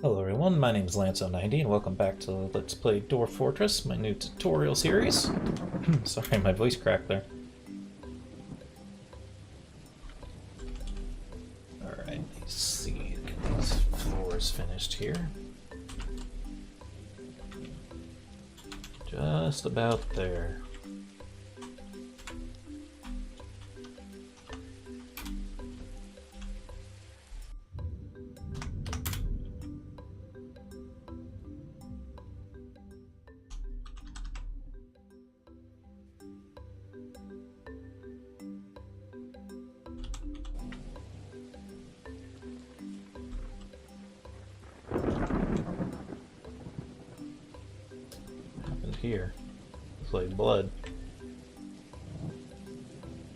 Hello everyone, my name is Lance090 and welcome back to Let's Play Dwarf Fortress, my new tutorial series. Sorry, my voice cracked there. Alright, let's see, get these floors finished here. Just about there. Here. It's like blood.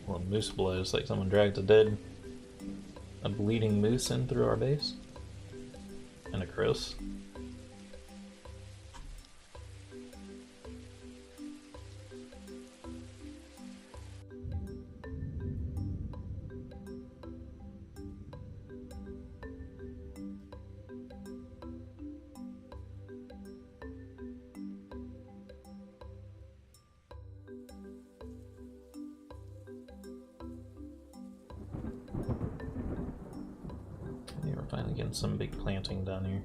Well, moose blood. It's like someone dragged a bleeding moose in through our base. And a gross. Finally getting some big planting done here.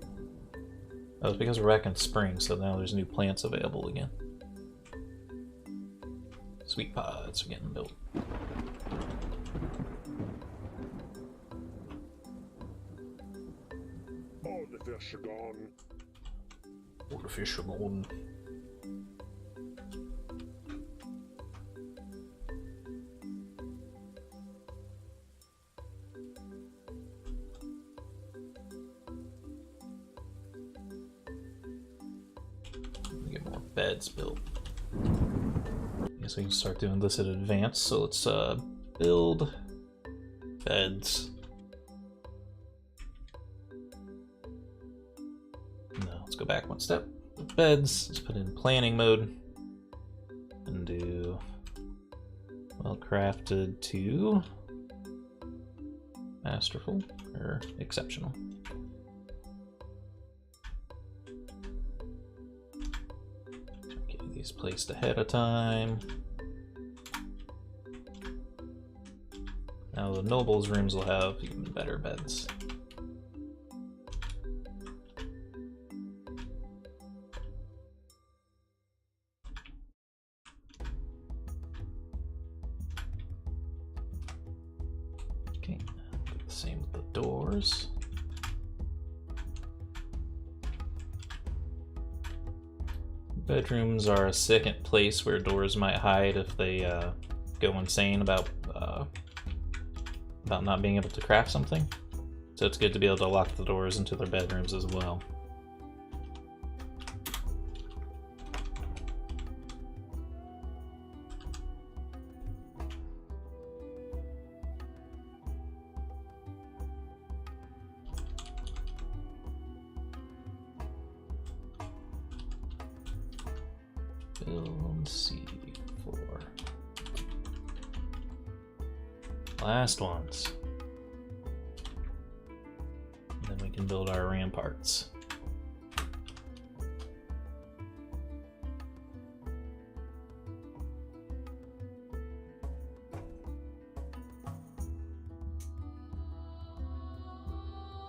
That was because we're back in spring, so now there's new plants available again. Sweet pods are getting built. All the fish are gone. All the fish are gone. Beds built. I guess we can start doing this at advanced, so let's build beds. No, let's go back one step. Beds, let's put in planning mode and do well crafted to masterful or exceptional. These placed ahead of time. Now the nobles' rooms will have even better beds. Okay, do the same with the doors. Bedrooms are a second place where doors might hide if they go insane about not being able to craft something. So it's good to be able to lock the doors into their bedrooms as well. Build C4. Last ones. And then we can build our ramparts.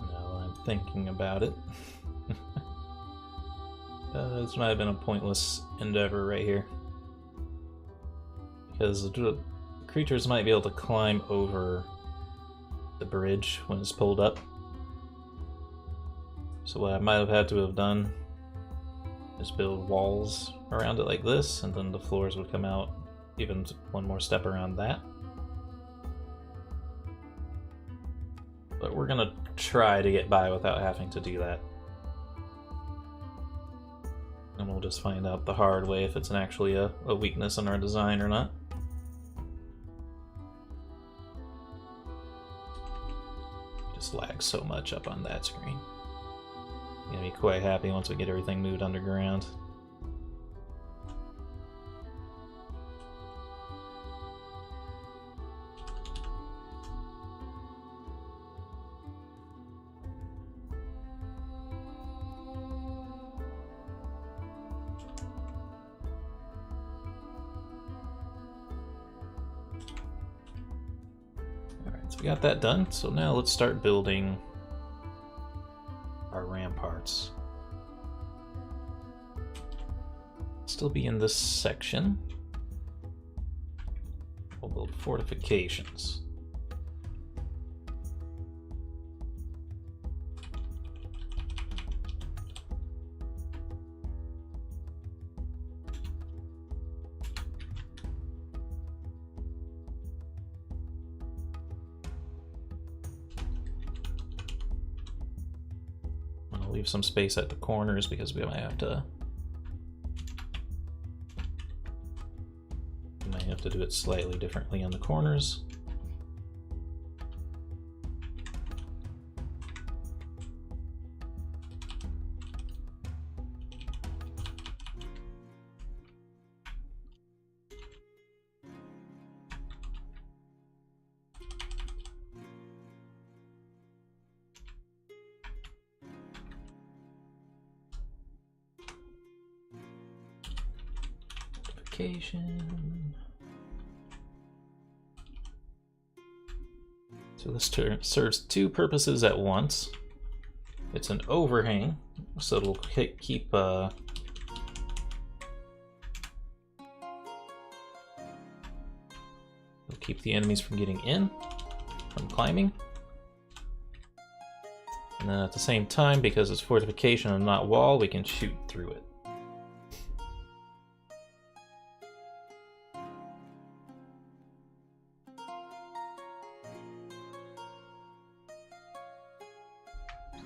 Now I'm thinking about it. This might have been a pointless endeavor right here. Because the creatures might be able to climb over the bridge when it's pulled up. So what I might have had to have done is build walls around it like this, and then the floors would come out even one more step around that. But we're gonna try to get by without having to do that. And we'll just find out the hard way if it's actually a weakness in our design or not. Just lags so much up on that screen. I'm gonna be quite happy once we get everything moved underground. So we got that done. So now let's start building our ramparts. Still be in this section. We'll build fortifications. I'll leave some space at the corners because we might have to do it slightly differently on the corners. Notification. So this serves two purposes at once. It's an overhang, so it'll keep it'll keep the enemies from getting in, from climbing. And then at the same time, because it's fortification and not wall, we can shoot through it.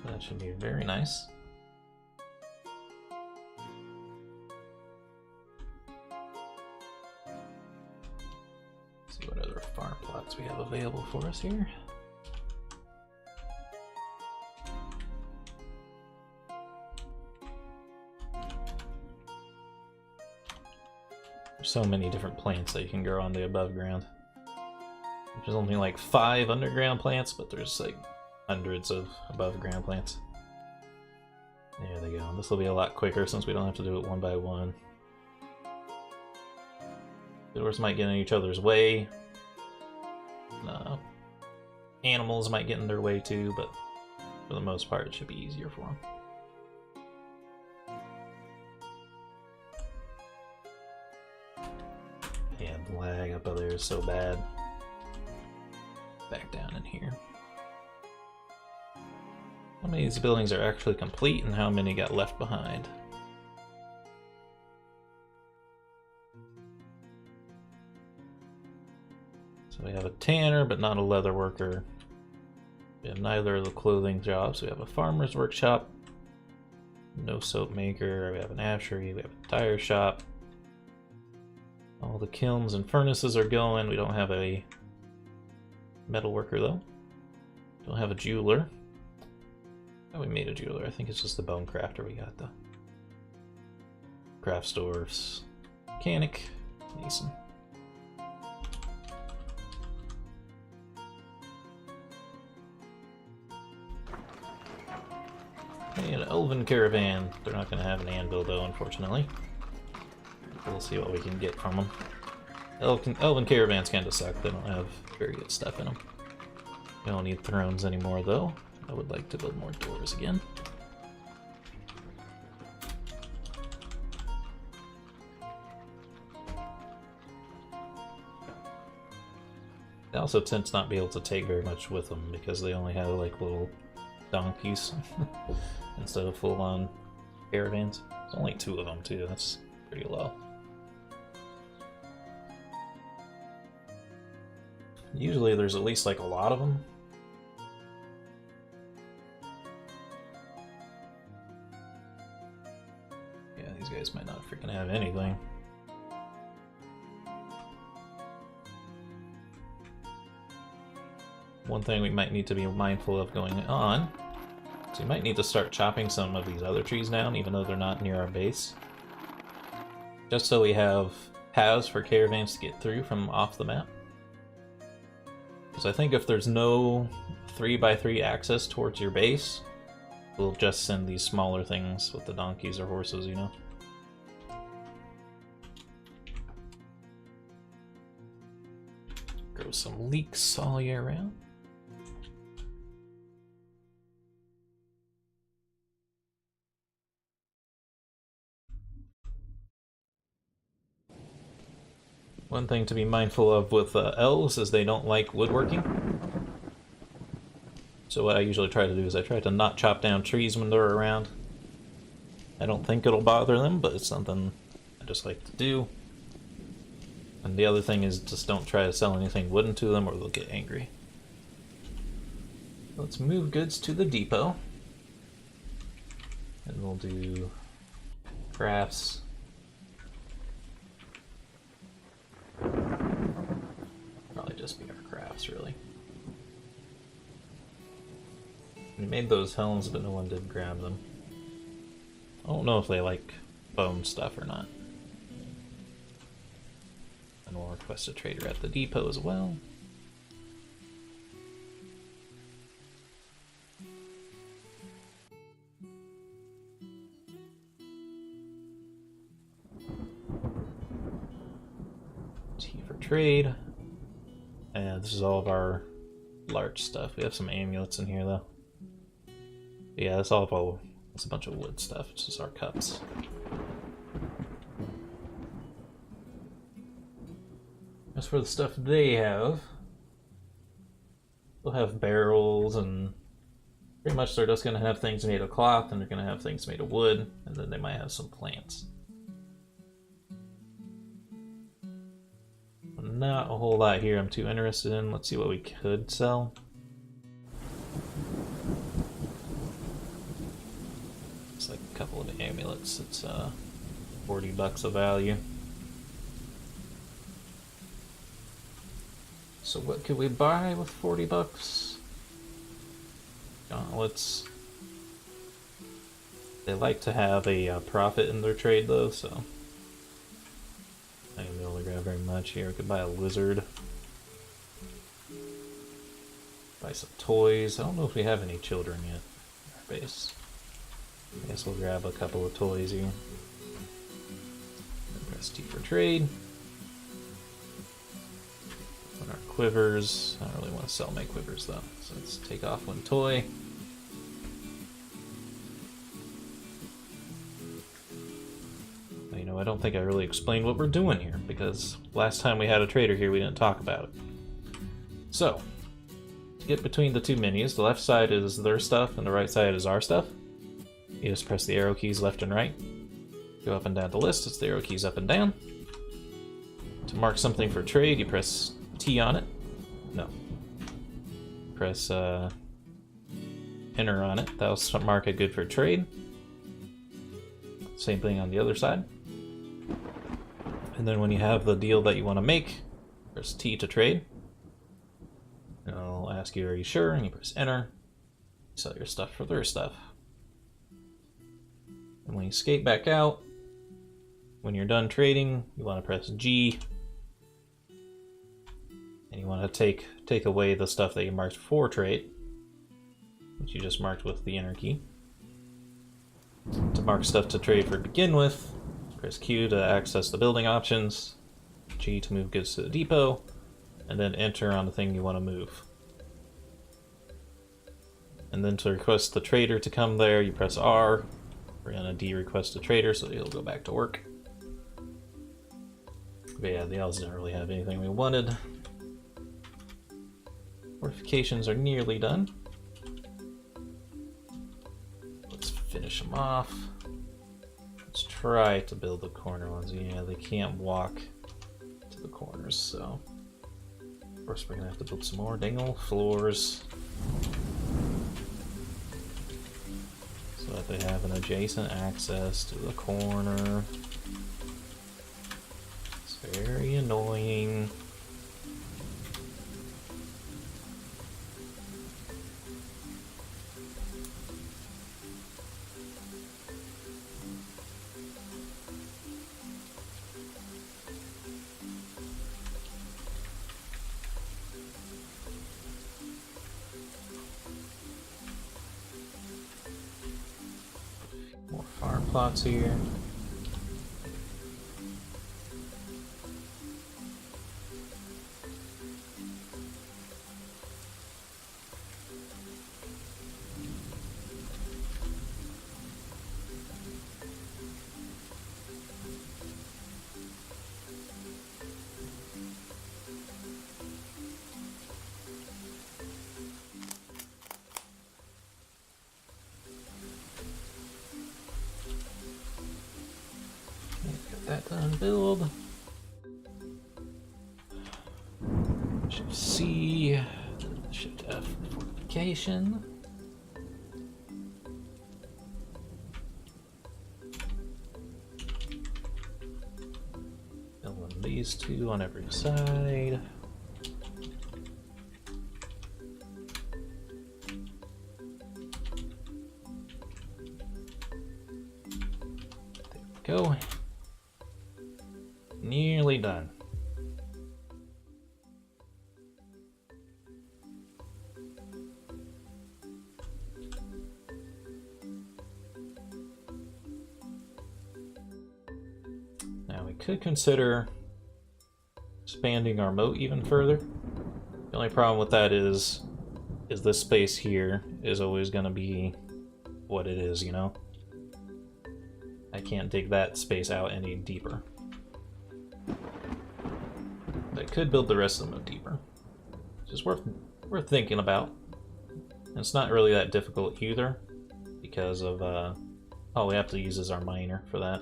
That should be very nice. Let's see what other farm plots we have available for us here. There's so many different plants that you can grow on the above ground. There's only like 5 underground plants, but there's like hundreds of above ground plants. There they go. This will be a lot quicker since we don't have to do it one by one. Dwarves might get in each other's way. Animals might get in their way too, but for the most part it should be easier for them. Yeah, the lag up there is so bad. Back down in here. How many of these buildings are actually complete and how many got left behind? So we have a tanner, but not a leather worker. We have neither of the clothing jobs. We have a farmer's workshop, no soap maker, we have an ashery, we have a tire shop. All the kilns and furnaces are going. We don't have a metal worker though. Don't have a jeweler. Oh, we made a jeweler. I think it's just the bone crafter we got though. Craft stores, mechanic, mason. Hey, an elven caravan. They're not going to have an anvil though, unfortunately. We'll see what we can get from them. Elven caravans kind of suck. They don't have very good stuff in them. We don't need thrones anymore though. I would like to build more doors again. They also tend to not be able to take very much with them because they only have like little donkeys instead of full-on caravans. There's only 2 of them too, that's pretty low. Usually there's at least like a lot of them. Yeah, these guys might not freaking have anything. One thing we might need to be mindful of going on, so we might need to start chopping some of these other trees down, even though they're not near our base. Just so we have paths for caravans to get through from off the map. Because I think if there's no 3x3 access towards your base, we'll just send these smaller things with the donkeys or horses, you know? Grow some leeks all year round. One thing to be mindful of with elves is they don't like woodworking. So what I usually try to do is I try to not chop down trees when they're around. I don't think it'll bother them, but it's something I just like to do. And the other thing is just don't try to sell anything wooden to them or they'll get angry. Let's move goods to the depot. And we'll do crafts. Probably just be our crafts, really. We made those helms, but no one did grab them. I don't know if they like bone stuff or not. And we'll request a trader at the depot as well. T for trade. And this is all of our large stuff. We have some amulets in here though. But yeah, that's all. It's a bunch of wood stuff. It's just our cups. As for the stuff they have, they'll have barrels, and pretty much they're just going to have things made of cloth, and they're going to have things made of wood, and then they might have some plants. Not a whole lot here I'm too interested in. Let's see what we could sell. It's like a couple of amulets. It's $40 of value. So what could we buy with $40? Gauntlets. They like to have a profit in their trade though, so I didn't be able to grab very much here. We could buy a lizard. Buy some toys. I don't know if we have any children yet in our base. I guess we'll grab a couple of toys here. Press T for trade. On our quivers. I don't really want to sell my quivers though, so let's take off one toy. You know, I don't think I really explained what we're doing here, because last time we had a trader here we didn't talk about it. So, to get between the two menus, the left side is their stuff and the right side is our stuff. You just press the arrow keys left and right. Go up and down the list, it's the arrow keys up and down. To mark something for trade, you press T on it. No. Press enter on it. That'll mark it good for trade. Same thing on the other side. And then when you have the deal that you want to make, press T to trade. It'll ask you, are you sure? And you press enter. Sell your stuff for their stuff. And when you skate back out, when you're done trading, you want to press G. And you want to take away the stuff that you marked for trade, which you just marked with the enter key. To mark stuff to trade for begin with, press Q to access the building options, G to move goods to the depot, and then enter on the thing you want to move. And then to request the trader to come there, you press R. We're going to de-request the trader so he'll go back to work. But yeah, the elves didn't really have anything we wanted. Fortifications are nearly done. Let's finish them off. Let's try to build the corner ones. Yeah, they can't walk to the corners, so of course we're gonna have to build some more dang old floors so that they have an adjacent access to the corner. It's very annoying. More farm plots here. that done. Build. Shift C. Shift F. Fortification. Building these two on every side. Go. Nearly done. Now we could consider expanding our moat even further. The only problem with that is this space here is always going to be what it is, you know? I can't dig that space out any deeper. But I could build the rest of the moat deeper. Just worth thinking about. And it's not really that difficult either, because of all we have to use is our miner for that.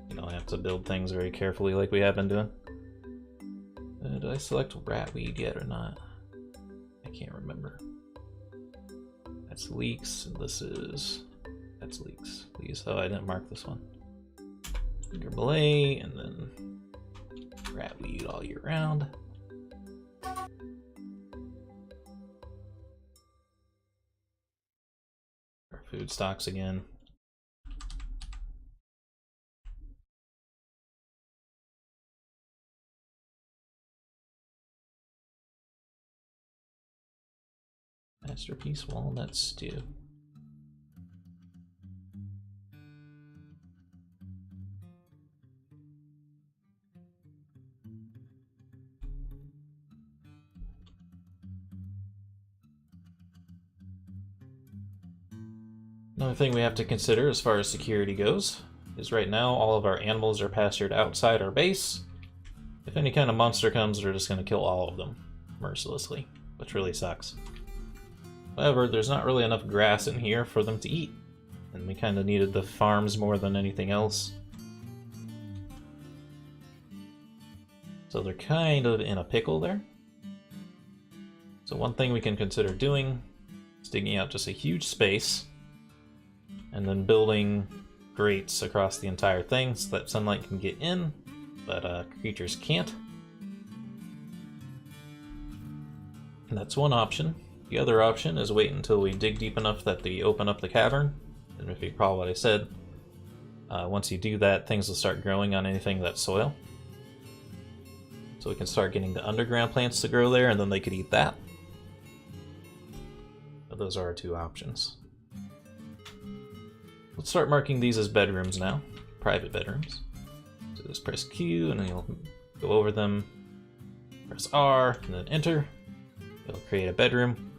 You don't have to build things very carefully like we have been doing. Did I select ratweed yet or not? I can't remember. That's leeks, and this is... That's leeks. Please. Oh, I didn't mark this one. Belay, and then ratweed all year round. Our food stocks again. Masterpiece walnut stew. Another thing we have to consider as far as security goes is right now all of our animals are pastured outside our base. If any kind of monster comes, they're just going to kill all of them mercilessly, which really sucks. However, there's not really enough grass in here for them to eat, and we kind of needed the farms more than anything else. So they're kind of in a pickle there. So one thing we can consider doing is digging out just a huge space and then building grates across the entire thing so that sunlight can get in, but creatures can't. And that's one option. The other option is wait until we dig deep enough that we open up the cavern. And if you recall what I said, once you do that, things will start growing on anything that's soil. So we can start getting the underground plants to grow there, and then they could eat that. But those are our two options. Let's start marking these as bedrooms now, private bedrooms. So just press Q, and then you'll go over them. Press R, and then enter. It'll create a bedroom.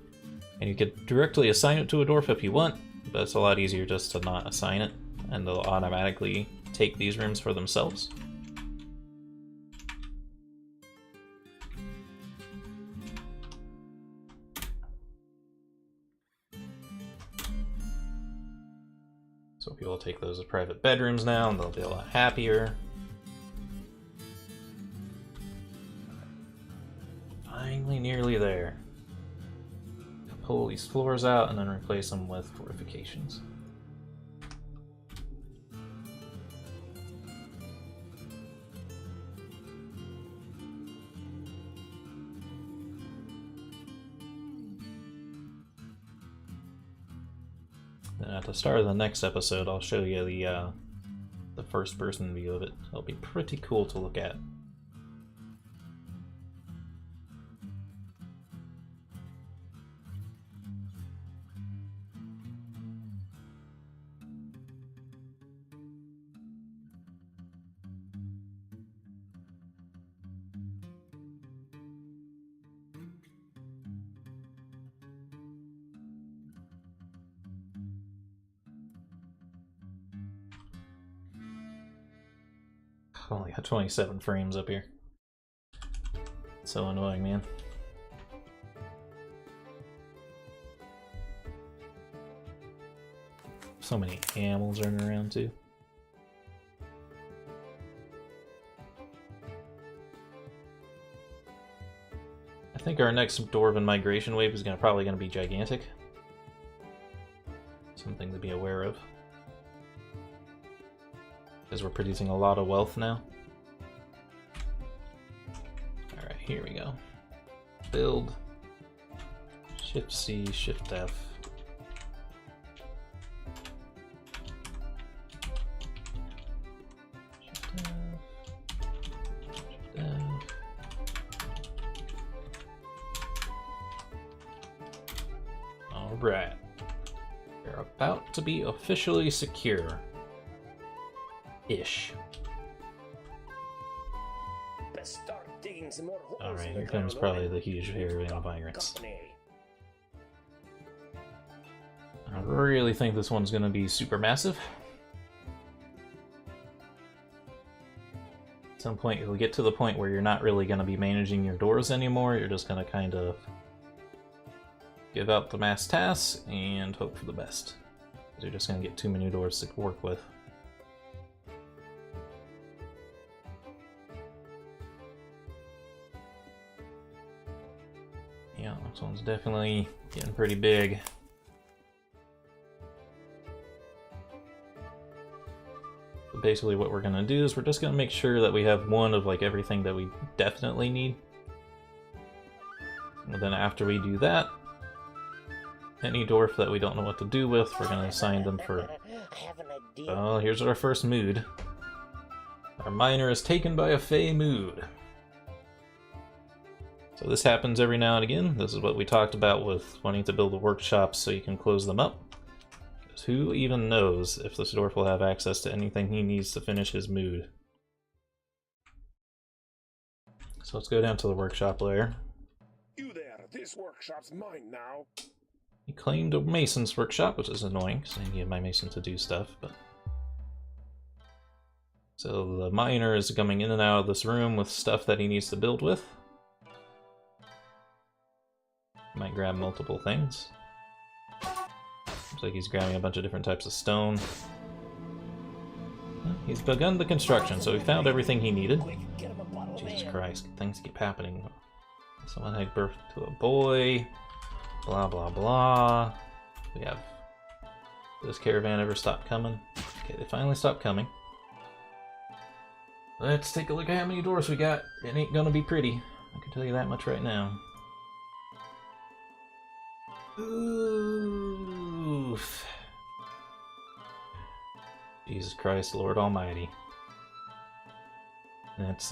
And you could directly assign it to a dwarf if you want, but it's a lot easier just to not assign it, and they'll automatically take these rooms for themselves. So people will take those as private bedrooms now, and they'll be a lot happier. Finally nearly there. Pull these floors out and then replace them with fortifications. Then at the start of the next episode, I'll show you the first-person view of it. It'll be pretty cool to look at. Only got 27 frames up here. So annoying, man. So many animals running around too. think our next Dwarven migration wave is probably going to be gigantic. Something to be aware of. Because we're producing a lot of wealth now. Alright, here we go. Build. Shift C, Shift F. Alright. We're about to be officially secure. Ish. Alright, here comes probably the huge caravan of migrants. I really think this one's gonna be super massive. At some point you'll get to the point where you're not really gonna be managing your doors anymore, you're just gonna kind of give out the mass tasks and hope for the best. You're just gonna get too many doors to work with. Yeah, this one's definitely getting pretty big. But basically what we're gonna do is we're just gonna make sure that we have one of like everything that we definitely need. And then after we do that, any dwarf that we don't know what to do with, we're gonna assign them for... Oh, here's our first mood. Our miner is taken by a fey mood. So this happens every now and again. This is what we talked about with wanting to build the workshops so you can close them up. Because who even knows if this dwarf will have access to anything he needs to finish his mood. So let's go down to the workshop layer. You there, this workshop's mine now. He claimed a mason's workshop, which is annoying, because I need my mason to do stuff, but... So the miner is coming in and out of this room with stuff that he needs to build with. Might grab multiple things. Looks like he's grabbing a bunch of different types of stone. He's begun the construction, so he found everything he needed. Jesus Christ, things keep happening. Someone had birth to a boy. Blah blah blah. We have... Did this caravan ever stop coming? Okay, they finally stopped coming. Let's take a look at how many doors we got. It ain't gonna be pretty. I can tell you that much right now. Oof. Jesus Christ, Lord Almighty. That's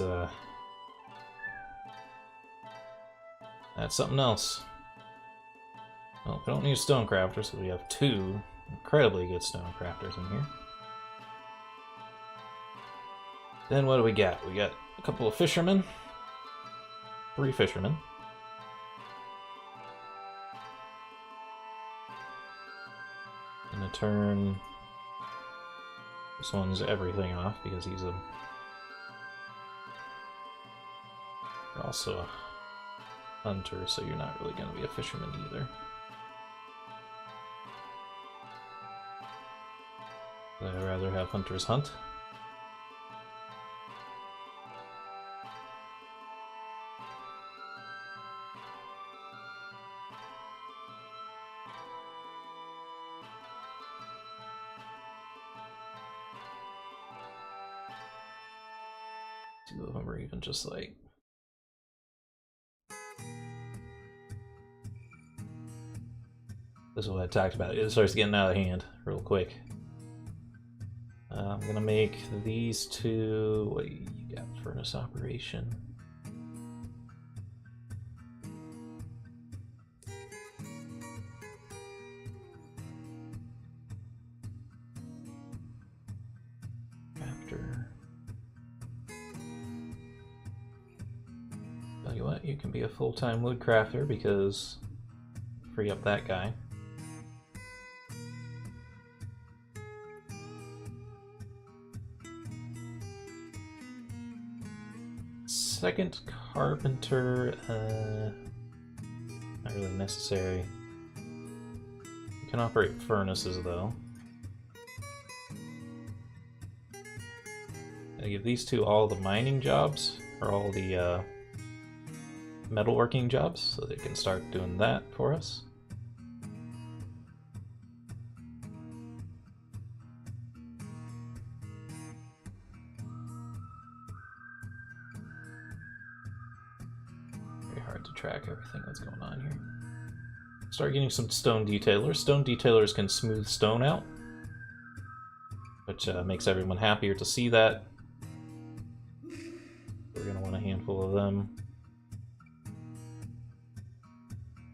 something else. Well, we don't need stone crafters, so we have two incredibly good stone crafters in here. Then what do we got? We got a couple of fishermen. 3 fishermen. Gonna turn this one's everything off because he's a... You're also a hunter, so you're not really gonna be a fisherman either. I'd rather have hunters hunt. Two of them are even just like... This is what I talked about. It starts getting out of hand real quick. I'm gonna make these two... What do you got? Furnace operation. Crafter. Tell you what, you can be a full-time wood crafter because free up that guy. Second carpenter, not really necessary. You can operate furnaces though. I give these two all the mining jobs, or all the metalworking jobs, so they can start doing that for us. Very hard to track everything that's going on here. Start getting some stone detailers. Stone detailers can smooth stone out, which makes everyone happier to see that. We're going to want a handful of them.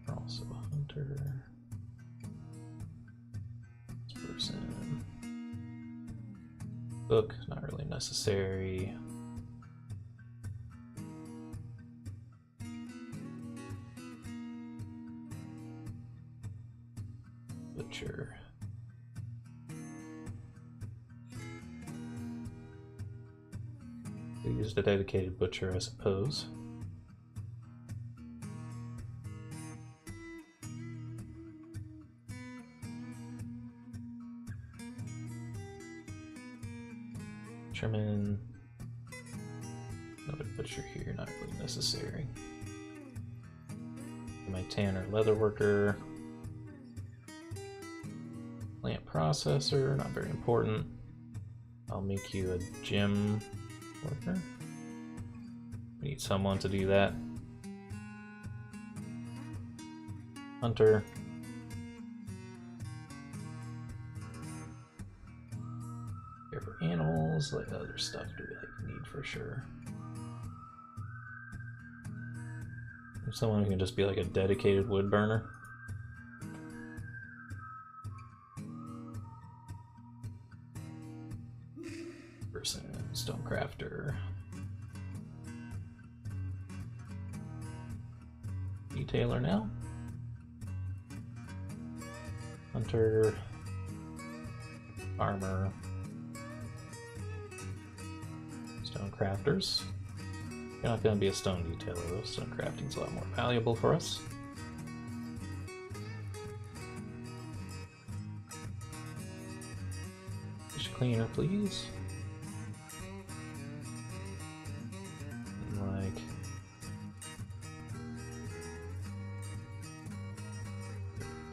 We're also a hunter. This person. Book, not really necessary. Butcher. We used a dedicated butcher, I suppose. Fisherman. Another butcher here, not really necessary. My tanner leather worker. Plant processor, not very important. I'll make you a gym worker. We need someone to do that. Hunter. Care for animals. Like other stuff do we need for sure. Someone who can just be like a dedicated wood burner. Person, stonecrafter. Detailer now. Hunter. Farmer. Stonecrafters. You're not going to be a stone detailer though. Stone crafting's a lot more valuable for us. Fish cleaner, please. Like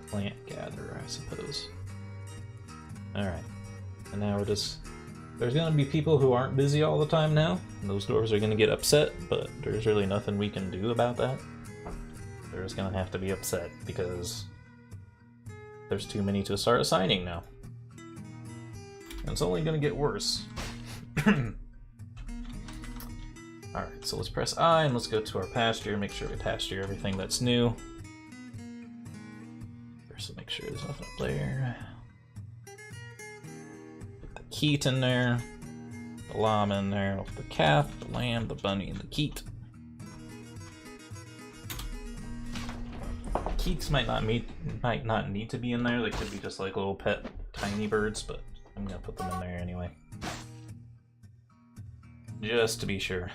plant gatherer, I suppose. Alright. And now we're just... There's going to be people who aren't busy all the time now, and those dwarves are going to get upset, but there's really nothing we can do about that. They're just going to have to be upset, because there's too many to start assigning now. And it's only going to get worse. Alright, so let's press I, and let's go to our pasture, make sure we pasture everything that's new. First, make sure there's nothing up there. Keat in there, the llama in there, the calf, the lamb, the bunny, and the keat. Keats might not need to be in there. They could be just like little pet tiny birds, but I'm gonna put them in there anyway, just to be sure.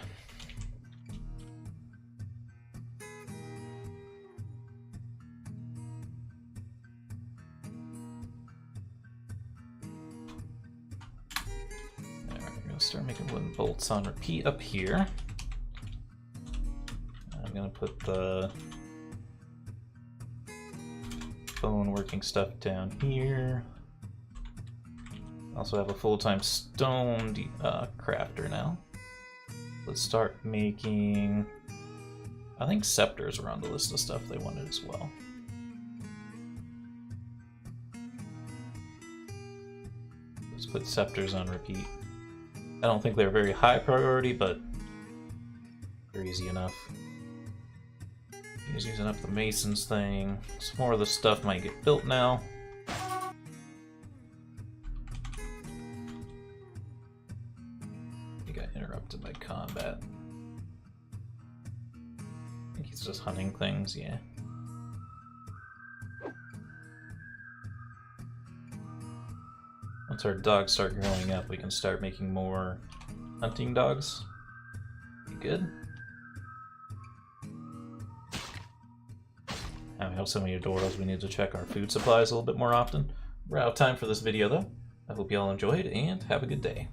Start making wooden bolts on repeat up here. I'm gonna put the bone working stuff down here. Also have a full-time stone crafter now. Let's start making... I think scepters were on the list of stuff they wanted as well. Let's put scepters on repeat. I don't think they're very high priority, but they're easy enough. He's using up the masons thing. Some more of the stuff might get built now. He got interrupted by combat. I think he's just hunting things, yeah. Once our dogs start growing up, we can start making more hunting dogs. Be good. Now we have so many dwarves, we need to check our food supplies a little bit more often. We're out of time for this video though. I hope you all enjoyed, and have a good day.